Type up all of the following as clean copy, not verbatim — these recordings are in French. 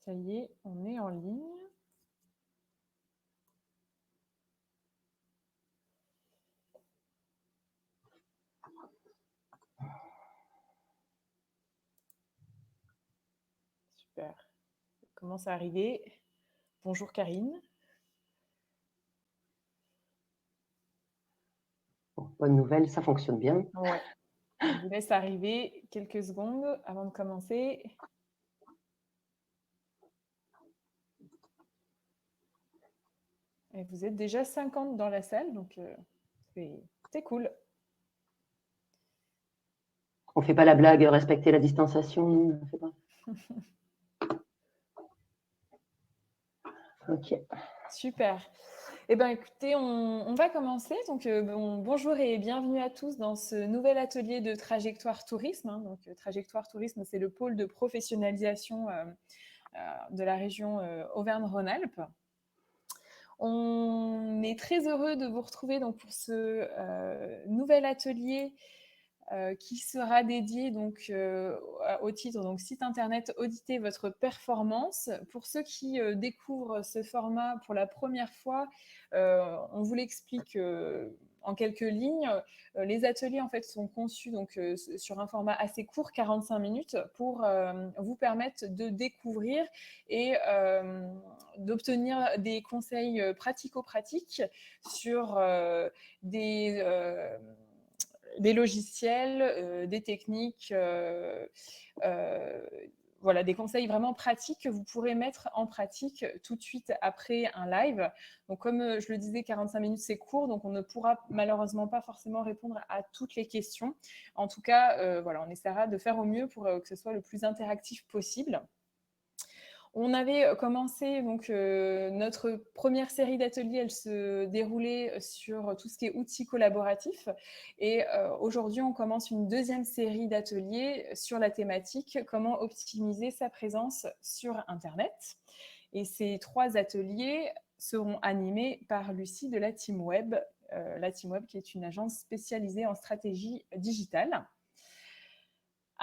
Ça y est, on est en ligne. Super. Ça commence à arriver. Bonjour Karine. Bon, bonne nouvelle, ça fonctionne bien. Ouais. Je vous laisse arriver quelques secondes avant de commencer. Et vous êtes déjà 50 dans la salle, donc c'est cool. On ne fait pas la blague, respecter la distanciation, on fait pas. Ok. Super. Eh bien, écoutez, on va commencer. Donc, bonjour et bienvenue à tous dans ce nouvel atelier de Trajectoire Tourisme. Donc, Trajectoire Tourisme, c'est le pôle de professionnalisation de la région Auvergne-Rhône-Alpes. On est très heureux de vous retrouver donc, pour ce nouvel atelier qui sera dédié donc, au titre donc, site internet Auditer votre performance. Pour ceux qui découvrent ce format pour la première fois, on vous l'explique en quelques lignes. Les ateliers en fait sont conçus donc, sur un format assez court, 45 minutes, pour vous permettre de découvrir et d'obtenir des conseils pratico-pratiques sur des logiciels, des techniques, voilà, des conseils vraiment pratiques que vous pourrez mettre en pratique tout de suite après un live. Donc, comme je le disais, 45 minutes, c'est court, donc on ne pourra malheureusement pas forcément répondre à toutes les questions. En tout cas, voilà, on essaiera de faire au mieux pour que ce soit le plus interactif possible. On avait commencé donc notre première série d'ateliers, elle se déroulait sur tout ce qui est outils collaboratifs. Et aujourd'hui, on commence une deuxième série d'ateliers sur la thématique comment optimiser sa présence sur Internet. Et ces 3 ateliers seront animés par Lucie de la Team Web, qui est une agence spécialisée en stratégie digitale.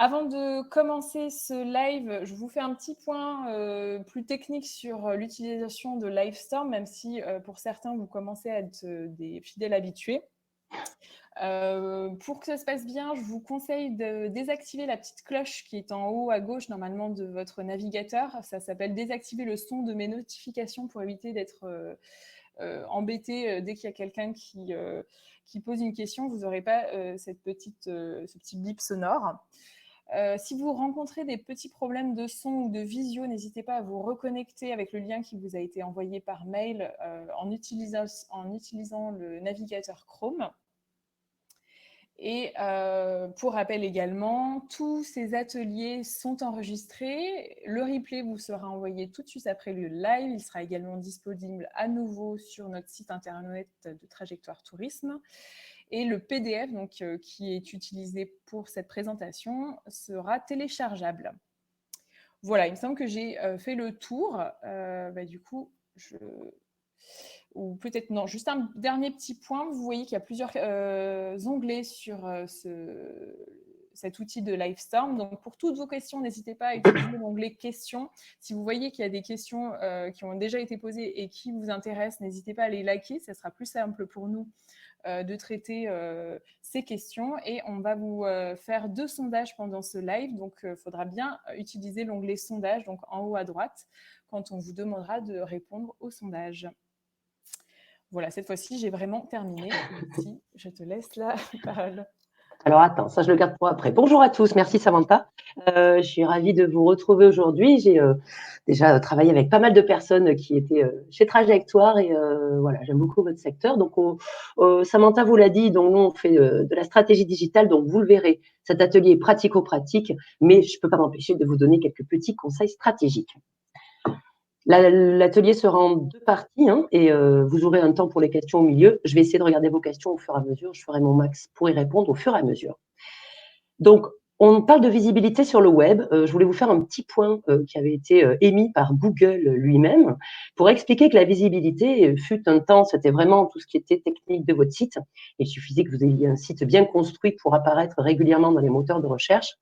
Avant de commencer ce live, je vous fais un petit point plus technique sur l'utilisation de Livestorm, même si pour certains, vous commencez à être des fidèles habitués. Pour que ça se passe bien, je vous conseille de désactiver la petite cloche qui est en haut à gauche normalement de votre navigateur. Ça s'appelle désactiver le son de mes notifications pour éviter d'être embêté dès qu'il y a quelqu'un qui pose une question. Vous n'aurez pas ce petit bip sonore. Si vous rencontrez des petits problèmes de son ou de visio, n'hésitez pas à vous reconnecter avec le lien qui vous a été envoyé par mail en utilisant le navigateur Chrome. Et pour rappel également, tous ces ateliers sont enregistrés. Le replay vous sera envoyé tout de suite après le live. Il sera également disponible à nouveau sur notre site internet de Trajectoire Tourisme. Et le PDF donc, qui est utilisé pour cette présentation sera téléchargeable. Voilà, il me semble que j'ai fait le tour. Du coup, ou peut-être non, juste un dernier petit point. Vous voyez qu'il y a plusieurs onglets sur cet outil de Livestorm. Donc, pour toutes vos questions, n'hésitez pas à utiliser l'onglet questions. Si vous voyez qu'il y a des questions qui ont déjà été posées et qui vous intéressent, n'hésitez pas à les liker. Ça sera plus simple pour nous de traiter ces questions. Et on va vous faire 2 sondages pendant ce live. Donc, il faudra bien utiliser l'onglet sondage, donc en haut à droite, quand on vous demandera de répondre au sondage. Voilà, cette fois-ci, j'ai vraiment terminé. Lucie, je te laisse la parole. Alors attends, ça je le garde pour après. Bonjour à tous, merci Samantha. Je suis ravie de vous retrouver aujourd'hui. J'ai déjà travaillé avec pas mal de personnes qui étaient chez Trajectoire et voilà, j'aime beaucoup votre secteur. Donc Samantha vous l'a dit, donc nous on fait de la stratégie digitale, donc vous le verrez, cet atelier est pratico-pratique, mais je ne peux pas m'empêcher de vous donner quelques petits conseils stratégiques. L'atelier sera en 2 parties et vous aurez un temps pour les questions au milieu. Je vais essayer de regarder vos questions au fur et à mesure. Je ferai mon max pour y répondre au fur et à mesure. Donc, on parle de visibilité sur le web. Je voulais vous faire un petit point qui avait été émis par Google lui-même pour expliquer que la visibilité fut un temps, c'était vraiment tout ce qui était technique de votre site. Il suffisait que vous ayez un site bien construit pour apparaître régulièrement dans les moteurs de recherche.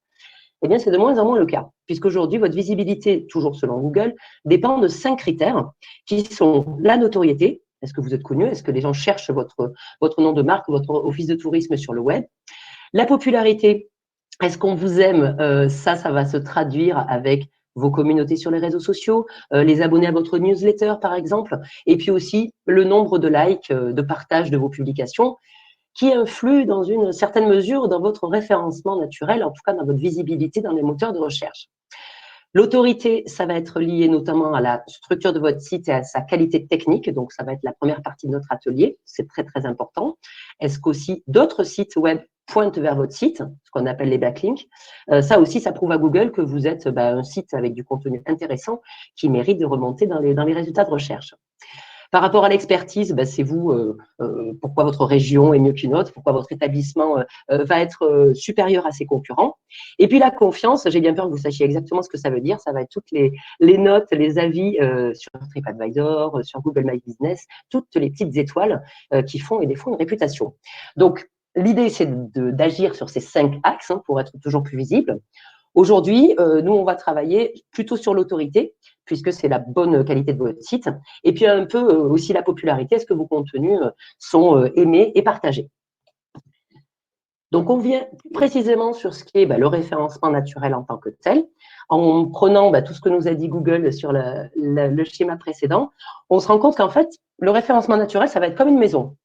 Eh bien, c'est de moins en moins le cas, puisqu'aujourd'hui, votre visibilité, toujours selon Google, dépend de 5 critères qui sont la notoriété. Est-ce que vous êtes connu? Est-ce que les gens cherchent votre nom de marque, votre office de tourisme sur le web? La popularité, est-ce qu'on vous aime? Ça va se traduire avec vos communautés sur les réseaux sociaux, les abonnés à votre newsletter, par exemple, et puis aussi le nombre de likes, de partages de vos publications, qui influent dans une certaine mesure dans votre référencement naturel, en tout cas dans votre visibilité dans les moteurs de recherche. L'autorité, ça va être lié notamment à la structure de votre site et à sa qualité technique. Donc, ça va être la première partie de notre atelier. C'est très, très important. Est-ce qu'aussi d'autres sites web pointent vers votre site, ce qu'on appelle les backlinks? Ça aussi, ça prouve à Google que vous êtes un site avec du contenu intéressant qui mérite de remonter dans les résultats de recherche. Par rapport à l'expertise, c'est vous, pourquoi votre région est mieux qu'une autre, pourquoi votre établissement va être supérieur à ses concurrents. Et puis la confiance, j'ai bien peur que vous sachiez exactement ce que ça veut dire. Ça va être toutes les notes, les avis sur TripAdvisor, sur Google My Business, toutes les petites étoiles qui font et défont une réputation. Donc, l'idée, c'est d'agir sur ces 5 axes pour être toujours plus visible. Aujourd'hui, nous, on va travailler plutôt sur l'autorité, puisque c'est la bonne qualité de votre site, et puis un peu aussi la popularité, est-ce que vos contenus sont aimés et partagés. Donc, on vient plus précisément sur ce qui est le référencement naturel en tant que tel. En prenant tout ce que nous a dit Google sur le schéma précédent, on se rend compte qu'en fait, le référencement naturel, ça va être comme une maison.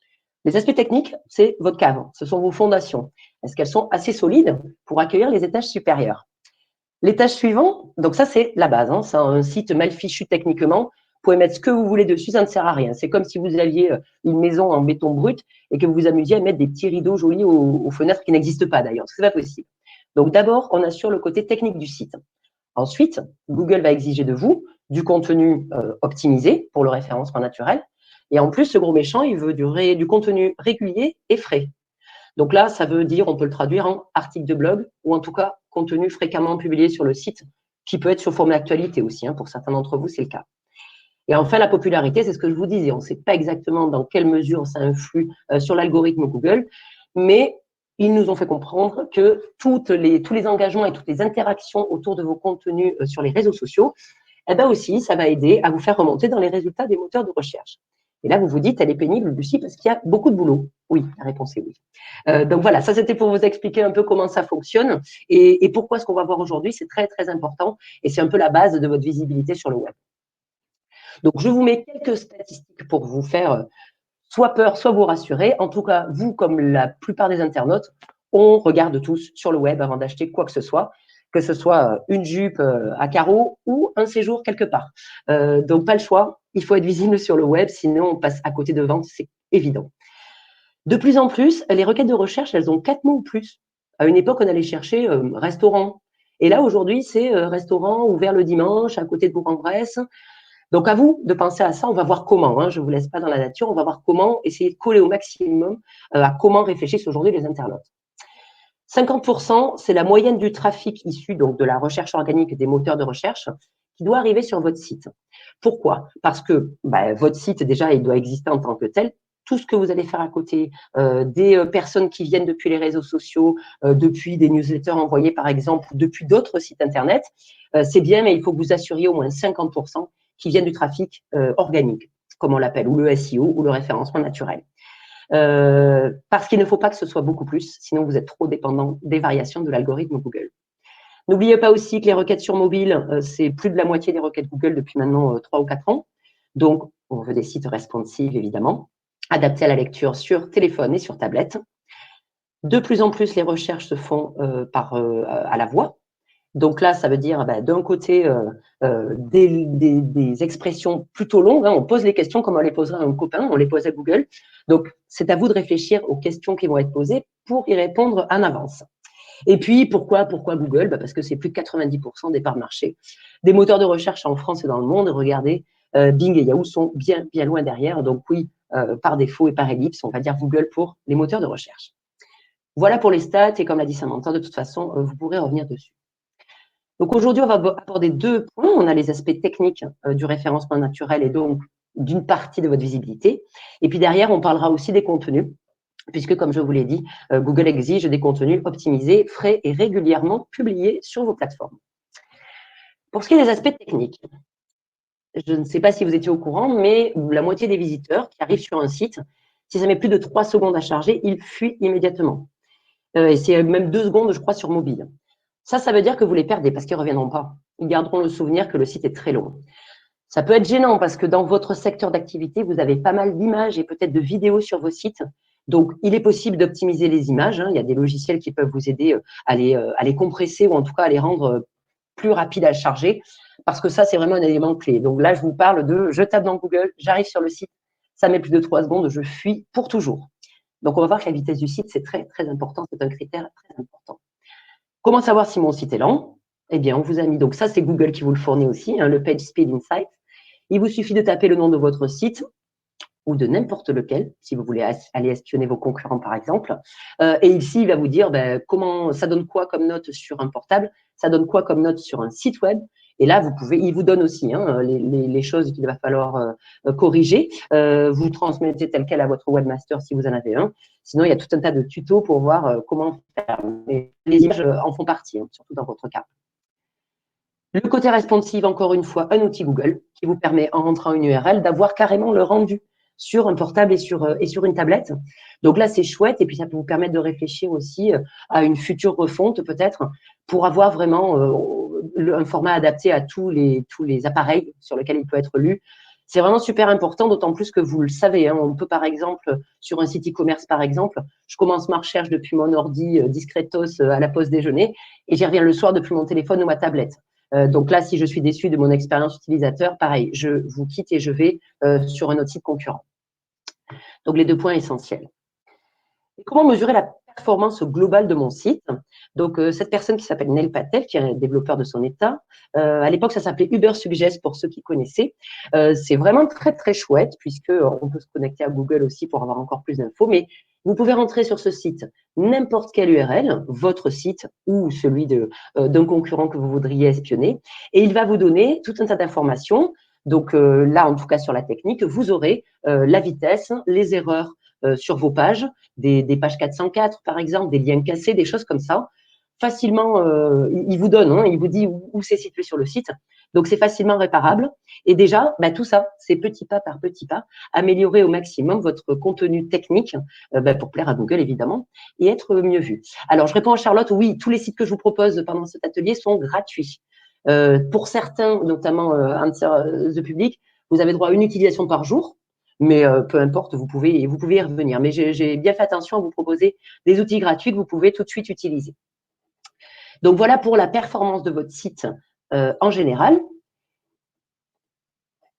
Les aspects techniques, c'est votre cave, ce sont vos fondations. Est-ce qu'elles sont assez solides pour accueillir les étages supérieurs? L'étage suivant, donc ça, c'est la base. C'est un site mal fichu techniquement. Vous pouvez mettre ce que vous voulez dessus, ça ne sert à rien. C'est comme si vous aviez une maison en béton brut et que vous vous amusiez à mettre des petits rideaux jolis aux fenêtres qui n'existent pas d'ailleurs. Ce n'est pas possible. Donc d'abord, on assure le côté technique du site. Ensuite, Google va exiger de vous du contenu optimisé pour le référencement naturel. Et en plus, ce gros méchant, il veut du contenu régulier et frais. Donc là, ça veut dire, on peut le traduire en article de blog ou en tout cas contenu fréquemment publié sur le site, qui peut être sur forme d'actualité aussi. Pour certains d'entre vous, c'est le cas. Et enfin, la popularité, c'est ce que je vous disais. On ne sait pas exactement dans quelle mesure ça influe sur l'algorithme Google, mais ils nous ont fait comprendre que tous les engagements et toutes les interactions autour de vos contenus sur les réseaux sociaux, aussi, ça va aider à vous faire remonter dans les résultats des moteurs de recherche. Et là, vous vous dites, elle est pénible, Lucie, parce qu'il y a beaucoup de boulot. Oui, la réponse est oui. Donc voilà, ça c'était pour vous expliquer un peu comment ça fonctionne et pourquoi ce qu'on va voir aujourd'hui, c'est très, très important et c'est un peu la base de votre visibilité sur le web. Donc, je vous mets quelques statistiques pour vous faire soit peur, soit vous rassurer. En tout cas, vous, comme la plupart des internautes, on regarde tous sur le web avant d'acheter quoi que ce soit une jupe à carreaux ou un séjour quelque part. Donc, pas le choix, il faut être visible sur le web, sinon on passe à côté de ventes, c'est évident. De plus en plus, les requêtes de recherche, elles ont 4 mots ou plus. À une époque, on allait chercher restaurant. Et là, aujourd'hui, c'est restaurant ouvert le dimanche à côté de Bourg-en-Bresse. Donc, à vous de penser à ça. On va voir comment. Je ne vous laisse pas dans la nature. On va voir comment essayer de coller au maximum à comment réfléchissent aujourd'hui les internautes. 50%, c'est la moyenne du trafic issu donc, de la recherche organique des moteurs de recherche qui doit arriver sur votre site. Pourquoi? Parce que votre site, déjà, il doit exister en tant que tel. Tout ce que vous allez faire à côté, des personnes qui viennent depuis les réseaux sociaux, depuis des newsletters envoyés, par exemple, depuis d'autres sites Internet, c'est bien, mais il faut que vous assuriez au moins 50% qui viennent du trafic organique, comme on l'appelle, ou le SEO, ou le référencement naturel. Parce qu'il ne faut pas que ce soit beaucoup plus, sinon vous êtes trop dépendant des variations de l'algorithme Google. N'oubliez pas aussi que les requêtes sur mobile, c'est plus de la moitié des requêtes Google depuis maintenant 3 ou 4 ans. Donc, on veut des sites responsives, évidemment, adaptés à la lecture sur téléphone et sur tablette. De plus en plus, les recherches se font à la voix. Donc là, ça veut dire d'un côté des expressions plutôt longues. On pose les questions comme on les poserait à un copain, on les pose à Google. Donc, c'est à vous de réfléchir aux questions qui vont être posées pour y répondre en avance. Et puis, pourquoi Google? Parce que c'est plus de 90% des parts de marché. Des moteurs de recherche en France et dans le monde, regardez, Bing et Yahoo sont bien, bien loin derrière. Donc oui, par défaut et par ellipse, on va dire Google pour les moteurs de recherche. Voilà pour les stats. Et comme l'a dit Samantha, de toute façon, vous pourrez revenir dessus. Donc aujourd'hui, on va aborder 2 points. On a les aspects techniques du référencement naturel et donc d'une partie de votre visibilité. Et puis derrière, on parlera aussi des contenus. puisque, comme je vous l'ai dit, Google exige des contenus optimisés, frais et régulièrement publiés sur vos plateformes. Pour ce qui est des aspects techniques, je ne sais pas si vous étiez au courant, mais la moitié des visiteurs qui arrivent sur un site, si ça met plus de 3 secondes à charger, ils fuient immédiatement. Et c'est même 2 secondes, je crois, sur mobile. Ça veut dire que vous les perdez parce qu'ils ne reviendront pas. Ils garderont le souvenir que le site est très long. Ça peut être gênant parce que dans votre secteur d'activité, vous avez pas mal d'images et peut-être de vidéos sur vos sites. Donc, il est possible d'optimiser les images. Hein. Il y a des logiciels qui peuvent vous aider à les compresser ou en tout cas à les rendre plus rapides à charger, parce que ça, c'est vraiment un élément clé. Donc là, je vous parle de, je tape dans Google, j'arrive sur le site, ça met plus de 3 secondes, je fuis pour toujours. Donc, on va voir que la vitesse du site, c'est très, très important. C'est un critère très important. Comment savoir si mon site est lent? Eh bien, on vous a mis, donc ça, c'est Google qui vous le fournit aussi, hein, le Page Speed Insight. Il vous suffit de taper le nom de votre site ou de n'importe lequel, si vous voulez aller espionner vos concurrents, par exemple. Et ici, il va vous dire comment ça donne quoi comme note sur un portable, ça donne quoi comme note sur un site web. Et là, il vous donne aussi les choses qu'il va falloir corriger. Vous transmettez tel quel à votre webmaster si vous en avez un. Sinon, il y a tout un tas de tutos pour voir comment faire. Mais les images en font partie, hein, surtout dans votre cas. Le côté responsive, encore une fois, un outil Google qui vous permet, en rentrant une URL, d'avoir carrément le rendu sur un portable et sur une tablette. Donc là, c'est chouette. Et puis, ça peut vous permettre de réfléchir aussi à une future refonte, peut-être, pour avoir vraiment un format adapté à tous les appareils sur lesquels il peut être lu. C'est vraiment super important, d'autant plus que vous le savez. Hein, on peut, par exemple, sur un site e-commerce, par exemple, je commence ma recherche depuis mon ordi discretos à la pause déjeuner et j'y reviens le soir depuis mon téléphone ou ma tablette. Donc là, si je suis déçue de mon expérience utilisateur, pareil, je vous quitte et je vais sur un autre site concurrent. Donc, les 2 points essentiels. Et comment mesurer la performance globale de mon site? Donc, cette personne qui s'appelle Neil Patel, qui est un développeur de son état, à l'époque, ça s'appelait Uber Suggest pour ceux qui connaissaient. C'est vraiment très, très chouette, puisqu'on peut se connecter à Google aussi pour avoir encore plus d'infos. Mais vous pouvez rentrer sur ce site n'importe quelle URL, votre site ou celui d'un concurrent que vous voudriez espionner, et il va vous donner tout un tas d'informations. Donc là, en tout cas sur la technique, vous aurez la vitesse, les erreurs sur vos pages, des pages 404 par exemple, des liens cassés, des choses comme ça. Facilement, il vous donne, il vous dit où c'est situé sur le site. Donc, c'est facilement réparable. Et déjà, tout ça, c'est petit pas par petit pas, améliorer au maximum votre contenu technique pour plaire à Google, évidemment, et être mieux vu. Alors, je réponds à Charlotte, oui, tous les sites que je vous propose pendant cet atelier sont gratuits. Pour certains, notamment Answer the Public, vous avez droit à une utilisation par jour. Mais peu importe, vous pouvez y revenir. Mais j'ai bien fait attention à vous proposer des outils gratuits que vous pouvez tout de suite utiliser. Donc, voilà pour la performance de votre site en général.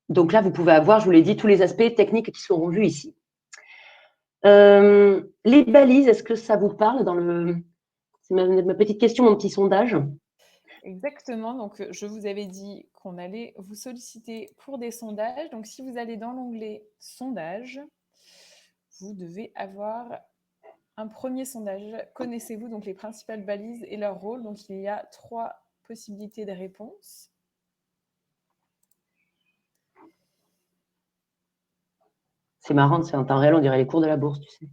Donc là, vous pouvez avoir, je vous l'ai dit, tous les aspects techniques qui seront vus ici. Les balises, est-ce que ça vous parle c'est ma petite question, mon petit sondage. Exactement, donc je vous avais dit qu'on allait vous solliciter pour des sondages. Donc si vous allez dans l'onglet « Sondages », vous devez avoir un premier sondage. Connaissez-vous donc les principales balises et leur rôle? Donc il y a 3 possibilités de réponse. C'est marrant, c'est en temps réel, on dirait les cours de la bourse, tu sais.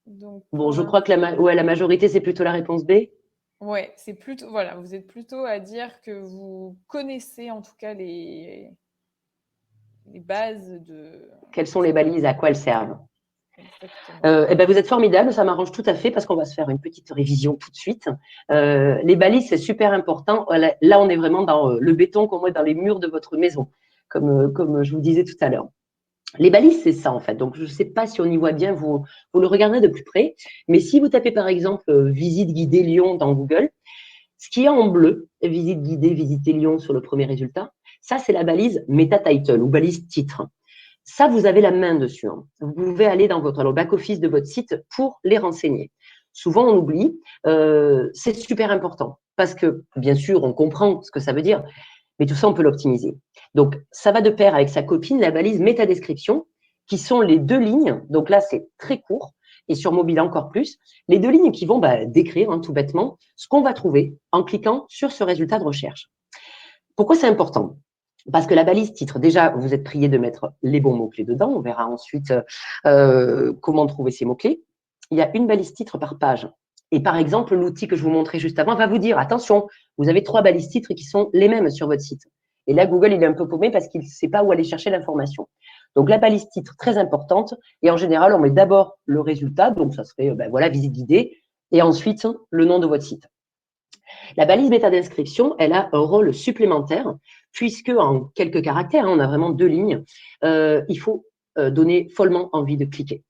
Donc, bon, je crois que la majorité, c'est plutôt la réponse B. Ouais, c'est plutôt, voilà, vous êtes plutôt à dire que vous connaissez en tout cas les bases de. Quelles sont les balises, à quoi elles servent? Exactement. Vous êtes formidable, ça m'arrange tout à fait parce qu'on va se faire une petite révision tout de suite. Les balises, c'est super important. Là, on est vraiment dans le béton qu'on met dans les murs de votre maison, comme je vous disais tout à l'heure. Les balises, c'est ça en fait. Donc, je ne sais pas si on y voit bien, vous le regarderez de plus près. Mais si vous tapez par exemple visite guidée Lyon dans Google, ce qui est en bleu, visite guidée, visiter Lyon sur le premier résultat, ça c'est la balise meta title ou balise titre. Ça, vous avez la main dessus. Hein. Vous pouvez aller dans le back-office de votre site pour les renseigner. Souvent, on oublie. C'est super important parce que, bien sûr, on comprend ce que ça veut dire, mais tout ça, on peut l'optimiser. Donc, ça va de pair avec sa copine, la balise métadescription, qui sont les 2 lignes. Donc là, c'est très court et sur mobile encore plus. Les 2 lignes qui vont décrire, tout bêtement, ce qu'on va trouver en cliquant sur ce résultat de recherche. Pourquoi c'est important? Parce que la balise titre, déjà, vous êtes prié de mettre les bons mots-clés dedans. On verra ensuite comment trouver ces mots-clés. Il y a une balise titre par page. Et par exemple, l'outil que je vous montrais juste avant va vous dire, attention, vous avez 3 balises titres qui sont les mêmes sur votre site. Et là, Google, il est un peu paumé parce qu'il ne sait pas où aller chercher l'information. Donc, la balise titre, très importante. Et en général, on met d'abord le résultat. Donc, ça serait, voilà, visite guidée. Et ensuite, le nom de votre site. La balise bêta d'inscription, elle a un rôle supplémentaire, puisque en quelques caractères, on a vraiment 2 lignes, il faut donner follement envie de cliquer.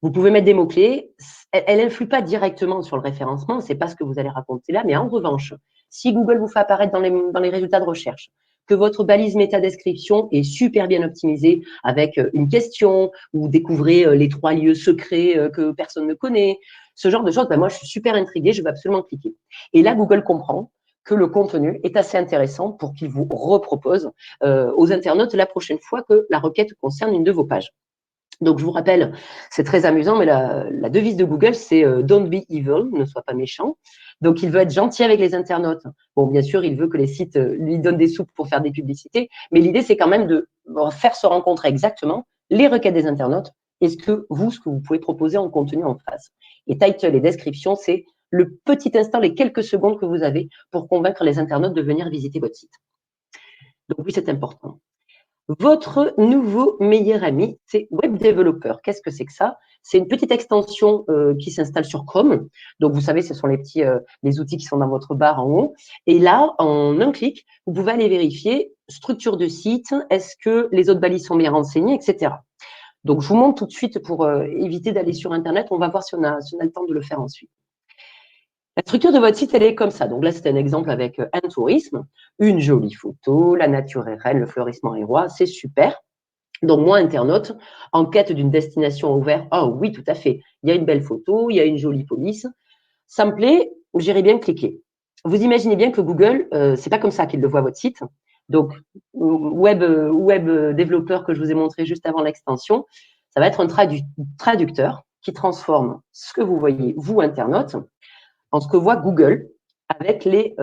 Vous pouvez mettre des mots-clés, elle n'influe pas directement sur le référencement, c'est pas ce que vous allez raconter là, mais en revanche, si Google vous fait apparaître dans les résultats de recherche, que votre balise métadescription est super bien optimisée avec une question, ou découvrez les 3 lieux secrets que personne ne connaît, ce genre de choses, moi je suis super intriguée, je vais absolument cliquer. Et là, Google comprend que le contenu est assez intéressant pour qu'il vous repropose aux internautes la prochaine fois que la requête concerne une de vos pages. Donc, je vous rappelle, c'est très amusant, mais la devise de Google, c'est Don't be evil, ne sois pas méchant. Donc, il veut être gentil avec les internautes. Bon, bien sûr, il veut que les sites lui donnent des soupes pour faire des publicités, mais l'idée, c'est quand même de faire se rencontrer exactement les requêtes des internautes et ce que vous pouvez proposer en contenu en face. Et title et description, c'est le petit instant, les quelques secondes que vous avez pour convaincre les internautes de venir visiter votre site. Donc, oui, c'est important. Votre nouveau meilleur ami, c'est Web Developer. Qu'est-ce que c'est que ça? C'est une petite extension qui s'installe sur Chrome. Donc, vous savez, ce sont les outils qui sont dans votre barre en haut. Et là, en un clic, vous pouvez aller vérifier structure de site, est-ce que les autres balises sont bien renseignées, etc. Donc, je vous montre tout de suite pour éviter d'aller sur Internet. On va voir si on a le temps de le faire ensuite. La structure de votre site, elle est comme ça. Donc là, c'est un exemple avec un tourisme, une jolie photo, la nature est reine, le fleurissement est roi, c'est super. Donc, moi, internaute, en quête d'une destination ouverte, oh oui, tout à fait, il y a une belle photo, il y a une jolie police, ça me plaît, j'irai bien cliquer. Vous imaginez bien que Google, c'est pas comme ça qu'il le voit votre site. Donc, web développeur que je vous ai montré juste avant l'extension, ça va être un traducteur qui transforme ce que vous voyez, vous, internaute, en ce que voit Google avec les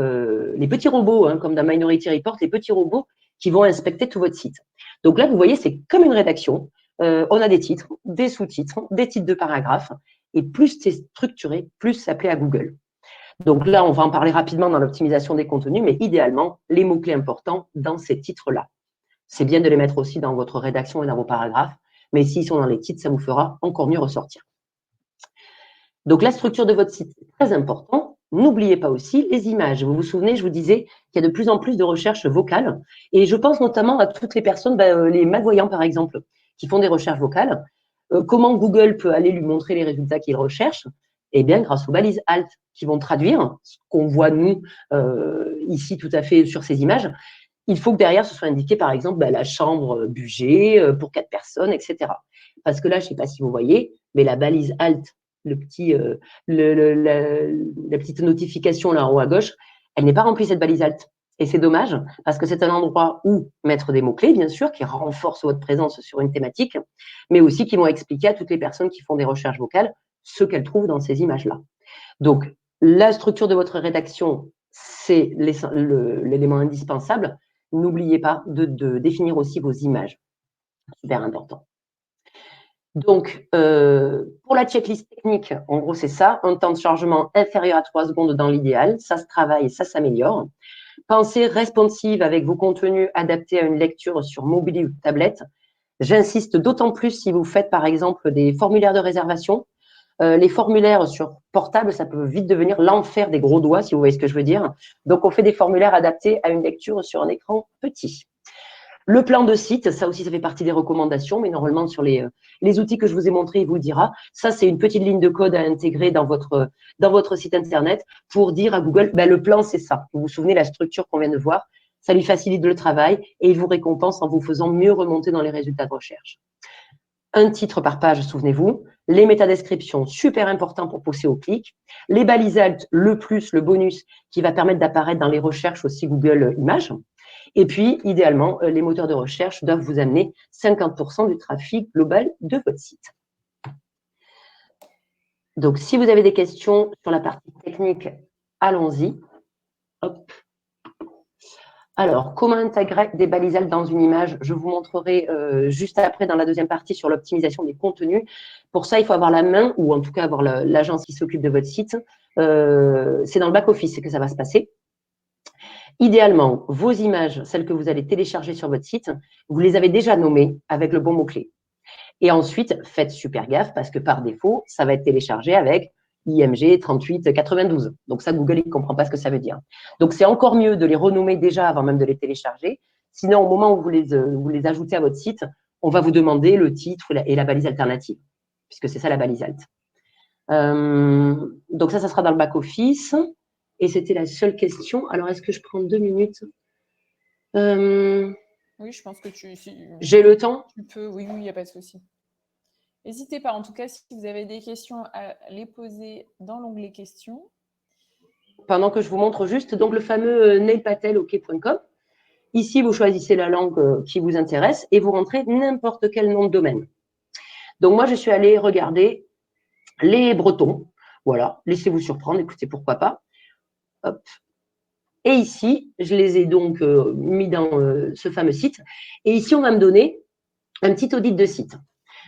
petits robots, hein, comme dans Minority Report, les petits robots qui vont inspecter tout votre site. Donc là, vous voyez, c'est comme une rédaction. On a des titres, des sous-titres, des titres de paragraphes. Et plus c'est structuré, plus ça plaît à Google. Donc là, on va en parler rapidement dans l'optimisation des contenus, mais idéalement, les mots-clés importants dans ces titres-là. C'est bien de les mettre aussi dans votre rédaction et dans vos paragraphes, mais s'ils sont dans les titres, ça vous fera encore mieux ressortir. Donc, la structure de votre site est très important. N'oubliez pas aussi les images. Vous vous souvenez, je vous disais qu'il y a de plus en plus de recherches vocales. Et je pense notamment à toutes les personnes, les malvoyants par exemple, qui font des recherches vocales. Comment Google peut aller lui montrer les résultats qu'il recherche? Eh bien, grâce aux balises alt qui vont traduire ce qu'on voit nous ici tout à fait sur ces images. Il faut que derrière, ce soit indiqué, par exemple, la chambre budget pour 4 personnes, etc. Parce que là, je ne sais pas si vous voyez, mais la balise alt, le petit, la petite notification là en haut à gauche, elle n'est pas remplie, cette balise alt. Et c'est dommage, parce que c'est un endroit où mettre des mots-clés, bien sûr, qui renforcent votre présence sur une thématique, mais aussi qui vont expliquer à toutes les personnes qui font des recherches vocales ce qu'elles trouvent dans ces images-là. Donc, la structure de votre rédaction, c'est l'élément indispensable. N'oubliez pas de définir aussi vos images. Super important. Donc, pour la checklist technique, en gros, c'est ça. Un temps de chargement inférieur à 3 secondes dans l'idéal. Ça se travaille, ça s'améliore. Pensez responsive avec vos contenus adaptés à une lecture sur mobile ou tablette. J'insiste d'autant plus si vous faites, par exemple, des formulaires de réservation. Les formulaires sur portable, ça peut vite devenir l'enfer des gros doigts, si vous voyez ce que je veux dire. Donc, on fait des formulaires adaptés à une lecture sur un écran petit. Le plan de site, ça aussi, ça fait partie des recommandations, mais normalement, sur les outils que je vous ai montrés, il vous le dira. Ça, c'est une petite ligne de code à intégrer dans votre site Internet pour dire à Google, le plan, c'est ça. Vous vous souvenez, la structure qu'on vient de voir, ça lui facilite le travail et il vous récompense en vous faisant mieux remonter dans les résultats de recherche. Un titre par page, souvenez-vous. Les métadescriptions, super important pour pousser au clic. Les balises alt, le plus, le bonus, qui va permettre d'apparaître dans les recherches aussi Google Images. Et puis, idéalement, les moteurs de recherche doivent vous amener 50% du trafic global de votre site. Donc, si vous avez des questions sur la partie technique, allons-y. Hop. Alors, comment intégrer des balises alt dans une image? Je vous montrerai juste après dans la deuxième partie sur l'optimisation des contenus. Pour ça, il faut avoir la main ou en tout cas avoir l'agence qui s'occupe de votre site. C'est dans le back-office que ça va se passer. Idéalement, vos images, celles que vous allez télécharger sur votre site, vous les avez déjà nommées avec le bon mot-clé. Et ensuite, faites super gaffe parce que par défaut, ça va être téléchargé avec IMG 3892. Donc ça, Google, il ne comprend pas ce que ça veut dire. Donc c'est encore mieux de les renommer déjà avant même de les télécharger. Sinon, au moment où vous les ajoutez à votre site, on va vous demander le titre et la balise alternative, puisque c'est ça la balise alt. Donc ça sera dans le back-office. Et c'était la seule question. Alors, est-ce que je prends 2 minutes Oui, je pense que j'ai le temps. Tu peux, oui, il n'y a pas de souci. N'hésitez pas, en tout cas, si vous avez des questions, à les poser dans l'onglet questions. Pendant que je vous montre juste donc le fameux nailpatelok.com. Ici, vous choisissez la langue qui vous intéresse et vous rentrez n'importe quel nom de domaine. Donc moi, je suis allée regarder les Bretons. Voilà, laissez-vous surprendre, écoutez, pourquoi pas. Hop. Et ici, je les ai donc mis dans ce fameux site. Et ici, on va me donner un petit audit de site.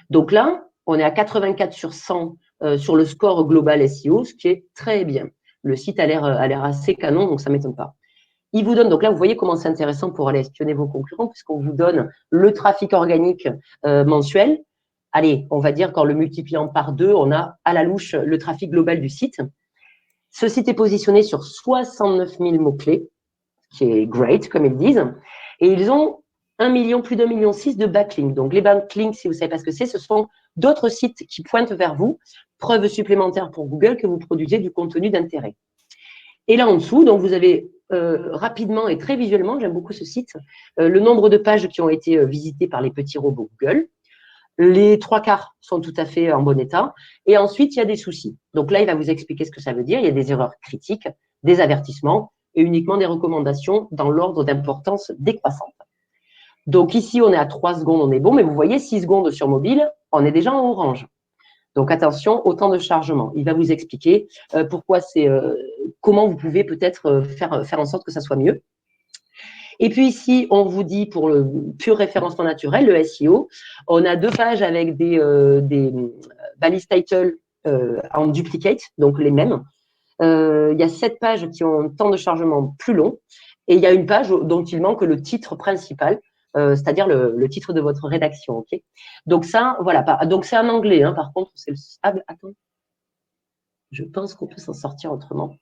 Donc là, on est à 84 sur 100 sur le score global SEO, ce qui est très bien. Le site a l'air assez canon, donc ça ne m'étonne pas. Il vous donne, donc là, vous voyez comment c'est intéressant pour aller espionner vos concurrents, puisqu'on vous donne le trafic organique mensuel. Allez, on va dire qu'en le multipliant par 2, on a à la louche le trafic global du site. Ce site est positionné sur 69 000 mots-clés, qui est great, comme ils disent. Et ils ont 1 million, plus d'1,6 million de backlinks. Donc, les backlinks, si vous ne savez pas ce que c'est, ce sont d'autres sites qui pointent vers vous, preuve supplémentaire pour Google que vous produisez du contenu d'intérêt. Et là en dessous, donc vous avez rapidement et très visuellement, j'aime beaucoup ce site, le nombre de pages qui ont été visitées par les petits robots Google. Les 3/4 sont tout à fait en bon état. Et ensuite, il y a des soucis. Donc là, il va vous expliquer ce que ça veut dire. Il y a des erreurs critiques, des avertissements et uniquement des recommandations dans l'ordre d'importance décroissante. Donc ici, on est à 3 secondes, on est bon. Mais vous voyez, 6 secondes sur mobile, on est déjà en orange. Donc attention au temps de chargement. Il va vous expliquer pourquoi comment vous pouvez peut-être faire en sorte que ça soit mieux. Et puis ici, on vous dit pour le pur référencement naturel, le SEO, on a 2 pages avec des balises title en duplicate, donc les mêmes. Il y a 7 pages qui ont un temps de chargement plus long et il y a une page dont il manque le titre principal, c'est-à-dire le titre de votre rédaction. Okay, donc ça, voilà. Donc c'est en anglais, hein, par contre, c'est le. Ah, attends. Je pense qu'on peut s'en sortir autrement.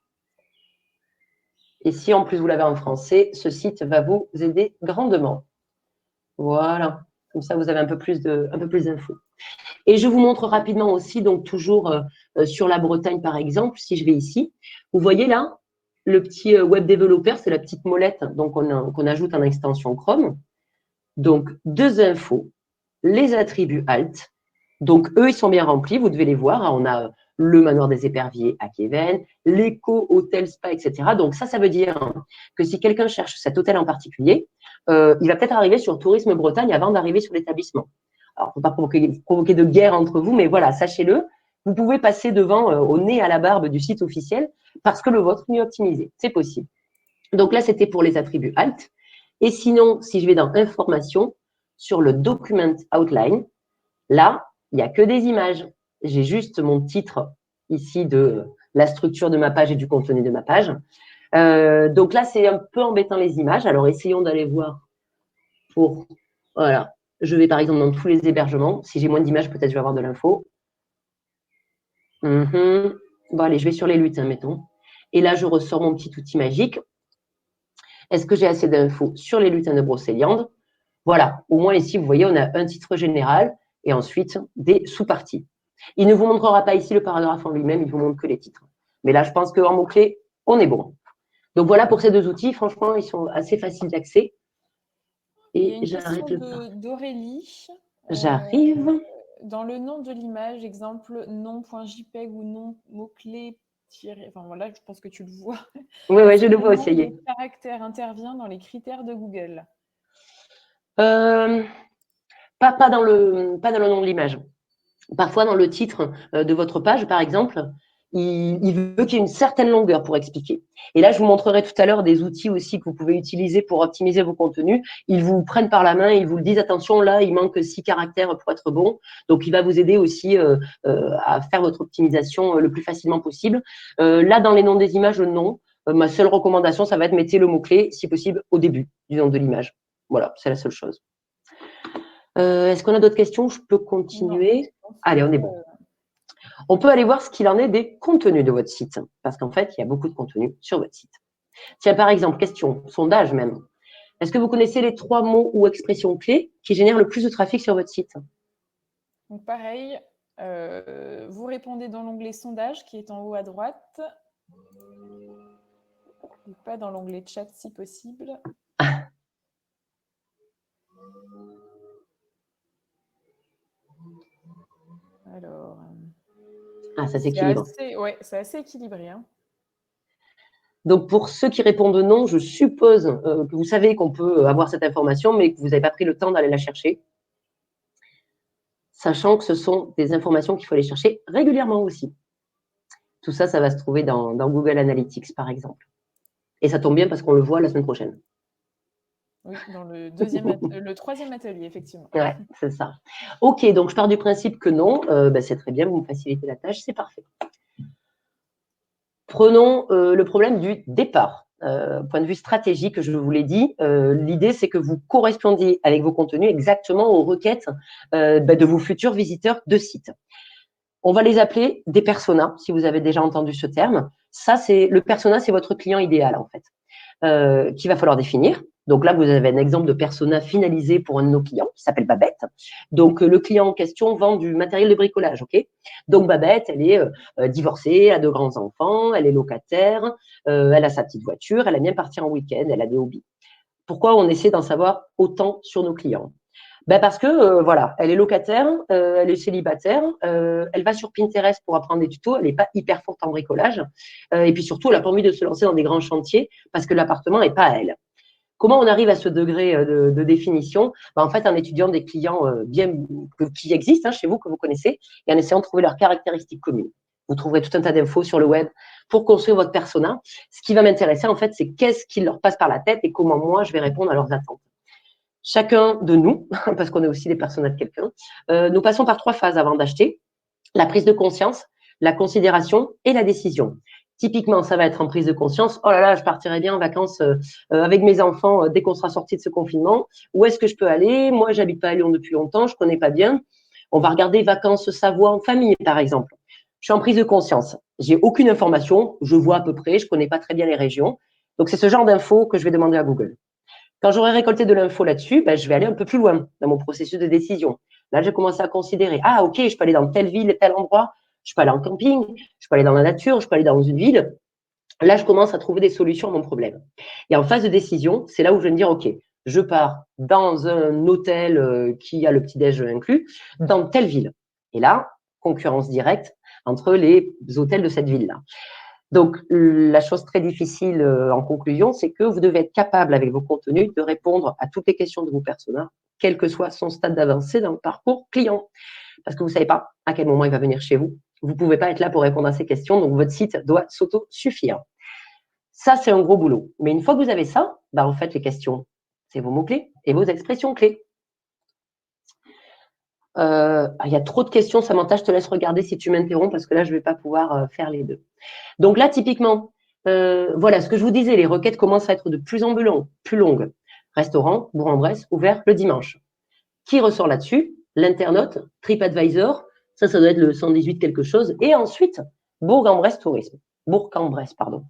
Et si en plus vous l'avez en français, ce site va vous aider grandement. Voilà. Comme ça, vous avez un peu plus d'infos. Et je vous montre rapidement aussi, donc toujours sur la Bretagne, par exemple, si je vais ici, vous voyez là, le petit web développeur, c'est la petite molette qu'on ajoute en extension Chrome. Donc, 2 infos, les attributs alt. Donc, eux, ils sont bien remplis, vous devez les voir. On a le manoir des éperviers à Kéven, l'éco, hôtel, spa, etc. Donc, ça veut dire que si quelqu'un cherche cet hôtel en particulier, il va peut-être arriver sur Tourisme Bretagne avant d'arriver sur l'établissement. Alors, il ne faut pas provoquer de guerre entre vous, mais voilà, sachez-le, vous pouvez passer devant, au nez à la barbe du site officiel parce que le vôtre est mieux optimisé. C'est possible. Donc là, c'était pour les attributs alt. Et sinon, si je vais dans Information, sur le Document Outline, là, il n'y a que des images. J'ai juste mon titre ici de la structure de ma page et du contenu de ma page. Donc là, c'est un peu embêtant les images. Alors, essayons d'aller voir pour… Voilà. Je vais par exemple dans tous les hébergements. Si j'ai moins d'images, peut-être je vais avoir de l'info. Bon, allez, je vais sur les lutins, mettons. Et là, je ressors mon petit outil magique. Est-ce que j'ai assez d'infos sur les lutins de Brocéliande? Voilà, au moins ici, vous voyez, on a un titre général et ensuite des sous-parties. Il ne vous montrera pas ici le paragraphe en lui-même, il vous montre que les titres. Mais là, je pense qu'en mots-clés, on est bon. Donc voilà pour ces 2 outils, franchement, ils sont assez faciles d'accès. Il y a Et une j'arrête question le… d'Aurélie. J'arrive. Dans le nom de l'image, exemple nom.jpeg ou nom mot-clé, enfin voilà, je pense que tu le vois. Oui, Est-ce je que le le vois aussi. nombre de caractères intervient dans les critères de Google? Pas dans le nom de l'image. Parfois, dans le titre de votre page, par exemple, il veut qu'il y ait une certaine longueur pour expliquer. Et là, je vous montrerai tout à l'heure des outils aussi que vous pouvez utiliser pour optimiser vos contenus. Ils vous prennent par la main, ils vous le disent, attention, là, il manque 6 caractères pour être bon. Donc, il va vous aider aussi à faire votre optimisation le plus facilement possible. Là, dans les noms des images, non. Ma seule recommandation, ça va être mettez le mot-clé, si possible, au début du nom de l'image. Voilà, c'est la seule chose. Est-ce qu'on a d'autres questions? Je peux continuer. Allez, on est bon. On peut aller voir ce qu'il en est des contenus de votre site, parce qu'en fait, il y a beaucoup de contenus sur votre site. Tiens, par exemple, question, sondage même. Est-ce que vous connaissez les 3 mots ou expressions clés qui génèrent le plus de trafic sur votre site? Donc pareil, vous répondez dans l'onglet sondage qui est en haut à droite. Et pas dans l'onglet chat si possible. Alors. Ça s'équilibre. Ouais, c'est assez équilibré. Hein. Donc, pour ceux qui répondent non, je suppose que vous savez qu'on peut avoir cette information, mais que vous n'avez pas pris le temps d'aller la chercher. Sachant que ce sont des informations qu'il faut aller chercher régulièrement aussi. Tout ça, ça va se trouver dans Google Analytics, par exemple. Et ça tombe bien parce qu'on le voit la semaine prochaine. Oui, dans le troisième atelier, effectivement. Ouais, c'est ça. OK, donc je pars du principe que non. C'est très bien, vous me facilitez la tâche, c'est parfait. Prenons le problème du départ. Point de vue stratégique, je vous l'ai dit, l'idée, c'est que vous correspondiez avec vos contenus exactement aux requêtes de vos futurs visiteurs de site. On va les appeler des personas, si vous avez déjà entendu ce terme. Ça, le persona, c'est votre client idéal, en fait, qu'il va falloir définir. Donc là, vous avez un exemple de persona finalisé pour un de nos clients qui s'appelle Babette. Donc, le client en question vend du matériel de bricolage, OK? Donc, Babette, elle est divorcée, elle a 2 grands-enfants, elle est locataire, elle a sa petite voiture, elle aime bien partir en week-end, elle a des hobbies. Pourquoi on essaie d'en savoir autant sur nos clients? Parce que, voilà, elle est locataire, elle est célibataire, elle va sur Pinterest pour apprendre des tutos, elle n'est pas hyper forte en bricolage. Et puis surtout, elle n'a pas envie de se lancer dans des grands chantiers parce que l'appartement n'est pas à elle. Comment on arrive à ce degré de définition? En fait, en étudiant des clients qui existent chez vous, que vous connaissez, et en essayant de trouver leurs caractéristiques communes. Vous trouverez tout un tas d'infos sur le web pour construire votre persona. Ce qui va m'intéresser, en fait, c'est qu'est-ce qui leur passe par la tête et comment moi, je vais répondre à leurs attentes. Chacun de nous, parce qu'on est aussi des personas de quelqu'un, nous passons par 3 phases avant d'acheter. La prise de conscience, la considération et la décision. Typiquement, ça va être en prise de conscience. Oh là là, je partirai bien en vacances avec mes enfants dès qu'on sera sorti de ce confinement. Où est-ce que je peux aller? Moi, j'habite pas à Lyon depuis longtemps, je connais pas bien. On va regarder vacances Savoie en famille, par exemple. Je suis en prise de conscience. J'ai aucune information, je vois à peu près, je connais pas très bien les régions. Donc, c'est ce genre d'infos que je vais demander à Google. Quand j'aurai récolté de l'info là-dessus, je vais aller un peu plus loin dans mon processus de décision. Là, j'ai commencé à considérer, OK, je peux aller dans telle ville, tel endroit, je peux aller en camping, je peux aller dans la nature, je peux aller dans une ville. Là, je commence à trouver des solutions à mon problème. Et en phase de décision, c'est là où je vais me dire, OK, je pars dans un hôtel qui a le petit-déj inclus, dans telle ville. Et là, concurrence directe entre les hôtels de cette ville-là. Donc, la chose très difficile en conclusion, c'est que vous devez être capable avec vos contenus de répondre à toutes les questions de vos personas, quel que soit son stade d'avancée dans le parcours client. Parce que vous ne savez pas à quel moment il va venir chez vous. Vous ne pouvez pas être là pour répondre à ces questions, donc votre site doit s'auto-suffire. Ça, c'est un gros boulot. Mais une fois que vous avez ça, en fait, les questions, c'est vos mots-clés et vos expressions clés. Il y a trop de questions, Samantha, je te laisse regarder si tu m'interromps parce que là, je ne vais pas pouvoir faire les deux. Donc là, typiquement, voilà ce que je vous disais, les requêtes commencent à être de plus en plus longues. Restaurant, Bourg-en-Bresse, ouvert le dimanche. Qui ressort là-dessus? L'internaute, TripAdvisor, ça doit être le 118 quelque chose. Et ensuite, Bourg-en-Bresse Tourisme. Bourg-en-Bresse, pardon.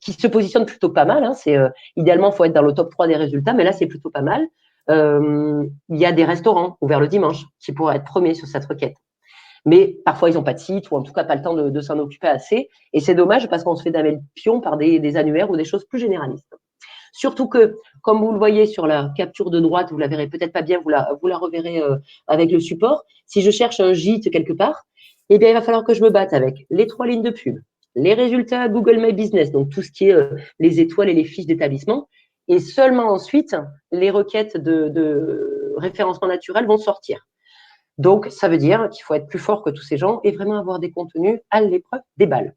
Qui se positionne plutôt pas mal. Idéalement, il faut être dans le top 3 des résultats, mais là, c'est plutôt pas mal. Il y a des restaurants ouverts le dimanche qui pourraient être premiers sur cette requête. Mais parfois, ils n'ont pas de site ou en tout cas pas le temps de s'en occuper assez. Et c'est dommage parce qu'on se fait damer le pion par des annuaires ou des choses plus généralistes. Surtout que, comme vous le voyez sur la capture de droite, vous la verrez peut-être pas bien, vous la reverrez avec le support. Si je cherche un gîte quelque part, il va falloir que je me batte avec les 3 lignes de pub, les résultats Google My Business, donc tout ce qui est les étoiles et les fiches d'établissement. Et seulement ensuite, les requêtes de référencement naturel vont sortir. Donc, ça veut dire qu'il faut être plus fort que tous ces gens et vraiment avoir des contenus à l'épreuve des balles.